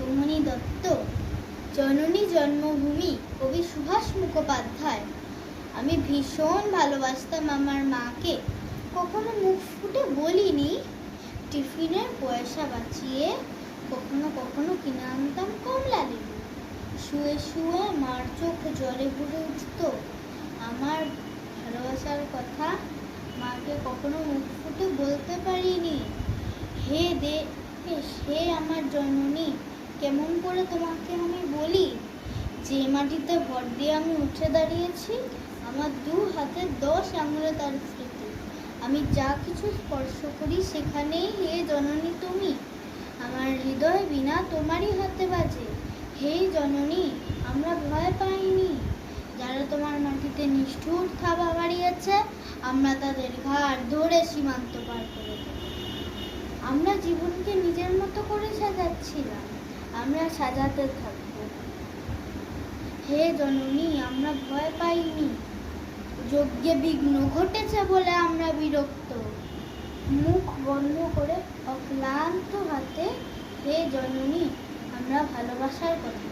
নাগমণি দত্ত, জননী জন্মভূমি, কবি সুভাষ মুখোপাধ্যায়। আমি ভীষণ ভালোবাসতাম আমার মাকে, কখনো মুখ ফুটে বলিনি। টিফিনের পয়সা বাঁচিয়ে কখনো কখনো কিনে আনতাম কমলা লেবু। শুয়ে শুয়ে মার চোখ জলে ভরে উঠত। আমার ভালোবাসার কথা মাকে কখনো মুখ ফুটে বলতে পারিনি। হে আমার জননী, কেমন করে তোমাকে আমি বলি? যে মাটিতে ভর দিয়ে আমি উঠে দাঁড়িয়েছি, আমার 2 হাতে 10 আঙুলে তার স্মৃতি। আমি যা কিছু স্পর্শ করি সেখানেই হে জননী তুমি। আমার হৃদয় বিনা তোমারই হাতে বাজে। হে জননী, আমরা ভয় পাইনি। যারা তোমার মাটিতে নিষ্ঠুর থাবা বাড়িয়েছে, আমরা তাদের ঘাড় ধরে সীমান্ত পার করে দেব। আমরা জীবনকে নিজের মতো করে সাজাচ্ছিলাম, আমরা সাজাতে থাকবো। হে জননী, আমরা ভয় পাইনি। যজ্ঞে বিঘ্ন ঘটেছে বলে আমরা বিরক্ত। মুখ বন্ধ করে অক্লান্ত হাতে হে জননী, আমরা ভালোবাসার কথা